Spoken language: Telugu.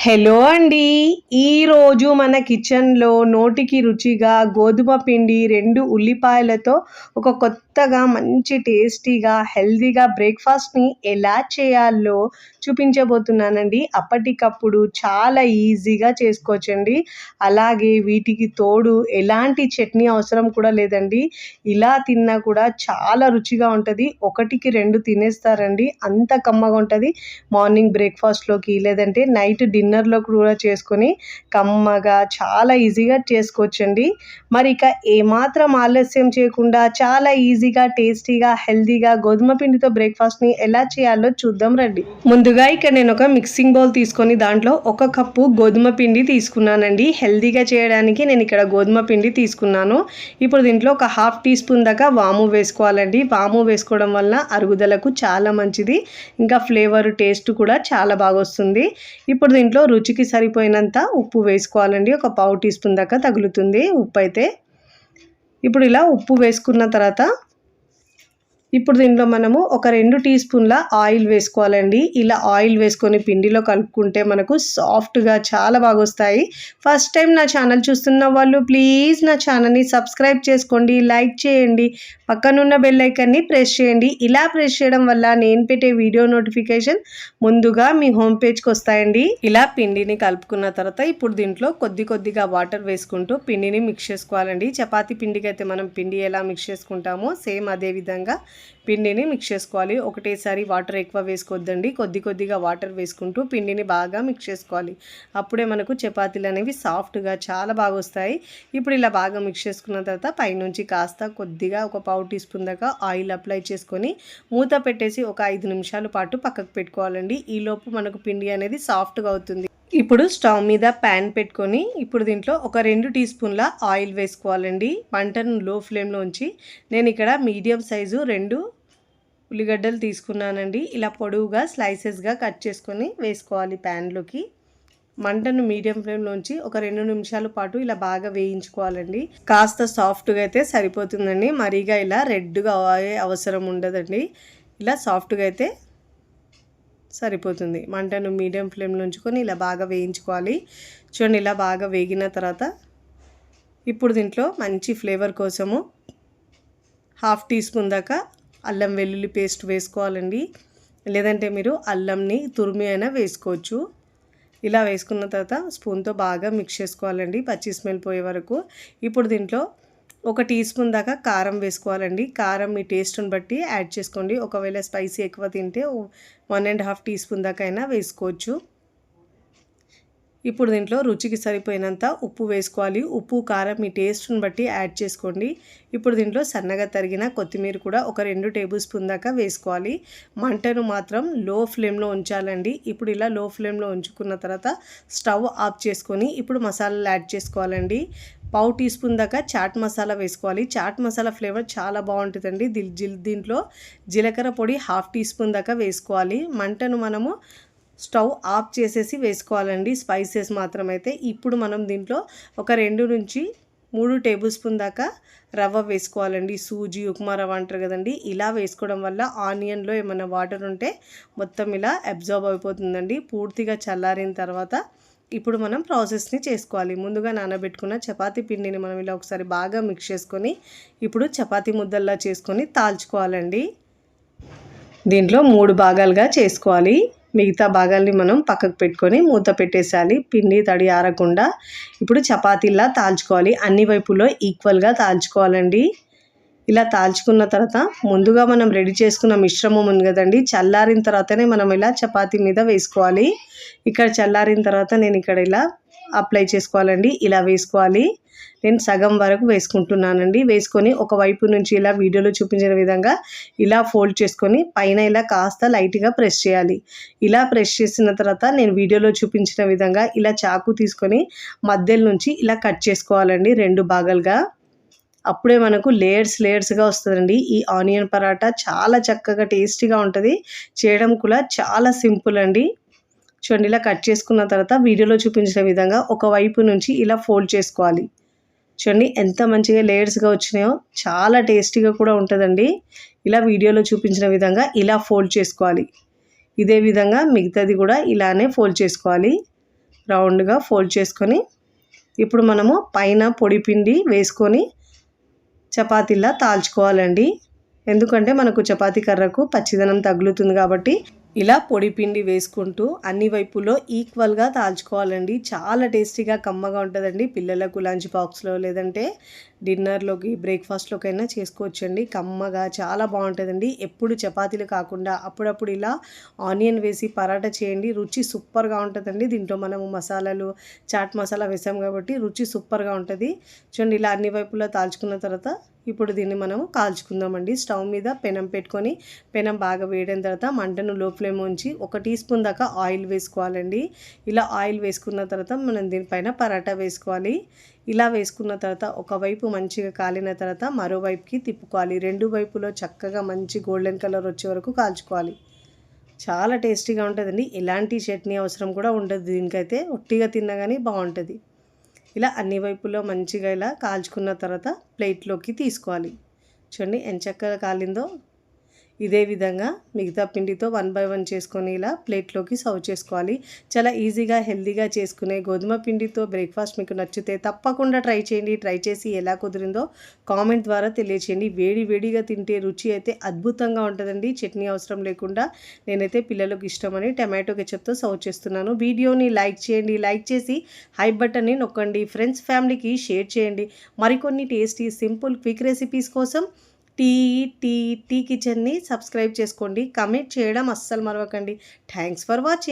హలో అండి. ఈరోజు మన కిచెన్‌లో నోటికి రుచిగా గోధుమ పిండి, 2 ఉల్లిపాయలతో ఒక కొత్తగా మంచి టేస్టీగా, హెల్తీగా బ్రేక్‌ఫాస్ట్‌ని ఎలా చేయాలో చూపించబోతున్నానండి. అప్పటికప్పుడు చాలా ఈజీగా చేసుకోవచ్చండి. అలాగే వీటికి తోడు ఎలాంటి చట్నీ అవసరం కూడా లేదండి. ఇలా తిన్నా కూడా చాలా రుచిగా ఉంటది. 1కి 2 తినేస్తారండి. అంత కమ్మగా ఉంటది. మార్నింగ్ బ్రేక్‌ఫాస్ట్‌లోకి లేదంటే నైట్ డిన్నర్‌లో కూడా చేసుకొని కమ్మగా చాలా ఈజీగా చేసుకోవచ్చండి. మరి ఇక ఏమాత్రం ఆలస్యం చేయకుండా చాలా ఈజీగా, టేస్టీగా, హెల్తీగా గోధుమ పిండితో బ్రేక్‌ఫాస్ట్‌ని ఎలా చేయాలో చూద్దాం రండి. ముందుగా ఇక్కడ నేను ఒక మిక్సింగ్ బౌల్ తీసుకొని దాంట్లో 1 కప్పు గోధుమ పిండి తీసుకున్నానండి. హెల్తీగా చేయడానికి నేను ఇక్కడ గోధుమ పిండి తీసుకున్నాను. ఇప్పుడు దీంట్లో ఒక హాఫ్ టీ స్పూన్ దాకా వాము వేసుకోవాలండి. వాము వేసుకోవడం వల్ల అరుగుదలకు చాలా మంచిది. ఇంకా ఫ్లేవర్, టేస్ట్ కూడా చాలా బాగొస్తుంది. ఇప్పుడు దీంట్లో రుచికి సరిపోయినంత ఉప్పు వేసుకోవాలండి. ఒక పావు టీ స్పూన్ దాకా తగులుతుంది ఉప్పు అయితే. ఇప్పుడు ఇలా ఉప్పు వేసుకున్న తర్వాత ఇప్పుడు దీంట్లో మనము ఒక 2 టీ స్పూన్ల ఆయిల్ వేసుకోవాలండి. ఇలా ఆయిల్ వేసుకొని పిండిలో కలుపుకుంటే మనకు సాఫ్ట్‌గా చాలా బాగొస్తాయి. ఫస్ట్ టైం నా ఛానల్ చూస్తున్న వాళ్ళు ప్లీజ్ నా ఛానల్‌ని సబ్స్క్రైబ్ చేసుకోండి, లైక్ చేయండి, పక్కనున్న బెల్ ఐకాన్ని ప్రెస్ చేయండి. ఇలా ప్రెస్ చేయడం వల్ల నేను పెట్టే వీడియో నోటిఫికేషన్ ముందుగా మీ హోమ్ పేజ్‌కి వస్తాయండి. ఇలా పిండిని కలుపుకున్న తర్వాత ఇప్పుడు దీంట్లో కొద్దిగా వాటర్ వేసుకుంటూ పిండిని మిక్స్ చేసుకోవాలండి. చపాతీ పిండికి అయితే మనం పిండి ఎలా మిక్స్ చేసుకుంటామో సేమ్ అదే విధంగా పిండిని మిక్స్ చేసుకోవాలి. ఒకటేసారి వాటర్ ఎక్కువ వేసుకోవద్దండి. కొద్దిగా వాటర్ వేసుకుంటూ పిండిని బాగా మిక్స్ చేసుకోవాలి. అప్పుడే మనకు చపాతీలు అనేవి సాఫ్ట్‌గా చాలా బాగా వస్తాయి. ఇప్పుడు ఇలా బాగా మిక్స్ చేసుకున్న తర్వాత పైనుంచి కాస్త కొద్దిగా ఒక పావు టీ స్పూన్ దాకా ఆయిల్ అప్లై చేసుకొని మూత పెట్టేసి ఒక 5 నిమిషాల పాటు పక్కకు పెట్టుకోవాలండి. ఈలోపు మనకు పిండి అనేది సాఫ్ట్‌గా అవుతుంది. ఇప్పుడు స్టవ్ మీద ప్యాన్ పెట్టుకొని ఇప్పుడు దీంట్లో ఒక 2 టీ స్పూన్ల ఆయిల్ వేసుకోవాలండి. మంటను లో ఫ్లేమ్లో ఉంచి నేను ఇక్కడ మీడియం సైజు 2 ఉల్లిగడ్డలు తీసుకున్నానండి. ఇలా పొడవుగా స్లైసెస్గా కట్ చేసుకొని వేసుకోవాలి ప్యాన్లోకి. మంటను మీడియం ఫ్లేమ్లో ఉంచి ఒక 2 నిమిషాల పాటు ఇలా బాగా వేయించుకోవాలండి. కాస్త సాఫ్ట్గా అయితే సరిపోతుందండి. మరీగా ఇలా రెడ్గా అయ్యే అవసరం ఉండదండి. ఇలా సాఫ్ట్గా అయితే సరిపోతుంది. మంటను మీడియం ఫ్లేమ్లో ఉంచుకొని ఇలా బాగా వేయించుకోవాలి. చూడండి ఇలా బాగా వేగిన తర్వాత ఇప్పుడు దీంట్లో మంచి ఫ్లేవర్ కోసము హాఫ్ టీ స్పూన్ దాకా అల్లం వెల్లుల్లి పేస్ట్ వేసుకోవాలండి. లేదంటే మీరు అల్లంని తురిమి అయినా వేసుకోవచ్చు. ఇలా వేసుకున్న తర్వాత స్పూన్తో బాగా మిక్స్ చేసుకోవాలండి పచ్చి స్మెల్ పోయే వరకు. ఇప్పుడు దీంట్లో ఒక టీ స్పూన్ దాకా కారం వేసుకోవాలండి. కారం మీ టేస్ట్ని బట్టి యాడ్ చేసుకోండి. ఒకవేళ స్పైసీ ఎక్కువ తింటే 1.5 టీ స్పూన్ దాకా అయినా వేసుకోవచ్చు. ఇప్పుడు దీంట్లో రుచికి సరిపోయినంత ఉప్పు వేసుకోవాలి. ఉప్పు, కారం మీ టేస్ట్ని బట్టి యాడ్ చేసుకోండి. ఇప్పుడు దీంట్లో సన్నగా తరిగిన కొత్తిమీర కూడా ఒక 2 టేబుల్ స్పూన్ దాకా వేసుకోవాలి. మంటను మాత్రం లో ఫ్లేమ్లో ఉంచాలండి. ఇప్పుడు ఇలా లో ఫ్లేమ్లో ఉంచుకున్న తర్వాత స్టవ్ ఆఫ్ చేసుకొని ఇప్పుడు మసాలాలు యాడ్ చేసుకోవాలండి. పావు టీ స్పూన్ దాకా చాట్ మసాలా వేసుకోవాలి. చాట్ మసాలా ఫ్లేవర్ చాలా బాగుంటుందండి. దీంట్లో జీలకర్ర పొడి హాఫ్ టీ స్పూన్ దాకా వేసుకోవాలి. మంటను మనము స్టవ్ ఆఫ్ చేసేసి వేసుకోవాలండి స్పైసెస్ మాత్రమైతే. ఇప్పుడు మనం దీంట్లో ఒక 2 నుంచి 3 టేబుల్ స్పూన్ దాకా రవ్వ వేసుకోవాలండి. సూజీ, ఉప్మా రవ్వ అంటారు కదండి. ఇలా వేసుకోవడం వల్ల ఆనియన్లో ఏమైనా వాటర్ ఉంటే మొత్తం ఇలా అబ్జార్బ్ అయిపోతుందండి. పూర్తిగా చల్లారిన తర్వాత ఇప్పుడు మనం ప్రాసెస్ని చేసుకోవాలి. ముందుగా నానబెట్టుకున్న చపాతీ పిండిని మనం ఇలా ఒకసారి బాగా మిక్స్ చేసుకొని ఇప్పుడు చపాతీ ముద్దల్లా చేసుకొని తాల్చుకోవాలండి. దీంట్లో 3 భాగాలుగా చేసుకోవాలి. మిగతా భాగాల్ని మనం పక్కకు పెట్టుకొని మూత పెట్టేసేయాలి. పిండి తడి ఆరకుండా ఇప్పుడు చపాతీలా తాల్చుకోవాలి. అన్ని వైపులో ఈక్వల్గా తాల్చుకోవాలండి. ఇలా తాల్చుకున్న తర్వాత ముందుగా మనం రెడీ చేసుకున్న మిశ్రమం ఉంది కదండి, చల్లారిన తర్వాతనే మనం ఇలా చపాతీ మీద వేసుకోవాలి. ఇక్కడ చల్లారిన తర్వాత నేను ఇక్కడ ఇలా అప్లై చేసుకోవాలండి. ఇలా వేసుకోవాలి. నేను సగం వరకు వేసుకుంటున్నానండి. వేసుకొని ఒకవైపు నుంచి ఇలా వీడియోలో చూపించిన విధంగా ఇలా ఫోల్డ్ చేసుకొని పైన ఇలా కాస్త లైట్గా ప్రెస్ చేయాలి. ఇలా ప్రెస్ చేసిన తర్వాత నేను వీడియోలో చూపించిన విధంగా ఇలా చాకు తీసుకొని మధ్యలో నుంచి ఇలా కట్ చేసుకోవాలండి 2 భాగాలుగా. అప్పుడే మనకు లేయర్స్గా వస్తుందండి. ఈ ఆనియన్ పరాటా చాలా చక్కగా టేస్టీగా ఉంటుంది. చేయడం కూడా చాలా సింపుల్ అండి. చూడండి ఇలా కట్ చేసుకున్న తర్వాత వీడియోలో చూపించిన విధంగా ఒకవైపు నుంచి ఇలా ఫోల్డ్ చేసుకోవాలి. చూడండి ఎంత మంచిగా లేయర్స్గా వచ్చినాయో, చాలా టేస్టీగా కూడా ఉంటుందండి. ఇలా వీడియోలో చూపించిన విధంగా ఇలా ఫోల్డ్ చేసుకోవాలి. ఇదే విధంగా మిగతాది కూడా ఇలానే ఫోల్డ్ చేసుకోవాలి. రౌండ్గా ఫోల్డ్ చేసుకొని ఇప్పుడు మనము పైన పొడి పిండి వేసుకొని చపాతీలా తాల్చుకోవాలండి. ఎందుకంటే మనకు చపాతీ కర్రకు పచ్చిదనం తగులుతుంది కాబట్టి ఇలా పొడి పిండి వేసుకుంటూ అన్ని వైపులో ఈక్వల్గా తాల్చుకోవాలండి. చాలా టేస్టీగా కమ్మగా ఉంటుందండి. పిల్లలకు లంచ్ బాక్స్లో లేదంటే డిన్నర్లోకి బ్రేక్ఫాస్ట్లోకైనా చేసుకోవచ్చండి. కమ్మగా చాలా బాగుంటుందండి. ఎప్పుడు చపాతీలు కాకుండా అప్పుడప్పుడు ఇలా ఆనియన్ వేసి పరాటా చేయండి, రుచి సూపర్గా ఉంటుందండి. దీంట్లో మనము మసాలాలు చాట్ మసాలా వేసాం కాబట్టి రుచి సూపర్గా ఉంటుంది. చూడండి ఇలా అన్ని వైపులా తాల్చుకున్న తర్వాత ఇప్పుడు దీన్ని మనము కాల్చుకుందామండి. స్టవ్ మీద పెనం పెట్టుకొని పెనం బాగా వేడిన తర్వాత మంటను లో ఫ్లేమ్ ఉంచి 1 టీ స్పూన్ దాకా ఆయిల్ వేసుకోవాలండి. ఇలా ఆయిల్ వేసుకున్న తర్వాత మనం దీనిపైన పరాటా వేసుకోవాలి. ఇలా వేసుకున్న తర్వాత ఒకవైపు మంచిగా కాలిన తర్వాత మరోవైపుకి తిప్పుకోవాలి. రెండు వైపులో చక్కగా మంచి గోల్డెన్ కలర్ వచ్చే వరకు కాల్చుకోవాలి. చాలా టేస్టీగా ఉంటుందండి. ఎలాంటి చట్నీ అవసరం కూడా ఉండదు దీనికైతే, ఒట్టిగా తిన్నా కానీ బాగుంటుంది. ఇలా అన్ని వైపులో మంచిగా ఇలా కాల్చుకున్న తర్వాత ప్లేట్లోకి తీసుకోవాలి. చూడండి ఎంత చక్కగా కాలిందో. ఇదే విధంగా మిగతా పిండితో 1 బై 1 చేసుకొని ఇలా ప్లేట్లోకి సర్వ్ చేసుకోవాలి. చాలా ఈజీగా హెల్తీగా చేసుకునే గోధుమ పిండితో బ్రేక్ఫాస్ట్ మీకు నచ్చితే తప్పకుండా ట్రై చేయండి. ట్రై చేసి ఎలా కుదిరిందో కామెంట్ ద్వారా తెలియచేయండి. వేడి వేడిగా తింటే రుచి అయితే అద్భుతంగా ఉంటుందండి. చట్నీ అవసరం లేకుండా నేనైతే పిల్లలకు ఇష్టమని టమాటో కెచప్తో సర్వ్ చేస్తున్నాను. వీడియోని లైక్ చేయండి. లైక్ చేసి హై బటన్ని నొక్కండి. ఫ్రెండ్స్ ఫ్యామిలీకి షేర్ చేయండి. మరికొన్ని టేస్టీ సింపుల్ క్విక్ రెసిపీస్ కోసం టీ కిచెన్ని సబ్స్క్రైబ్ చేసుకోండి. కమెంట్ చేయడం అస్సలు మరవకండి. Thanks for watching.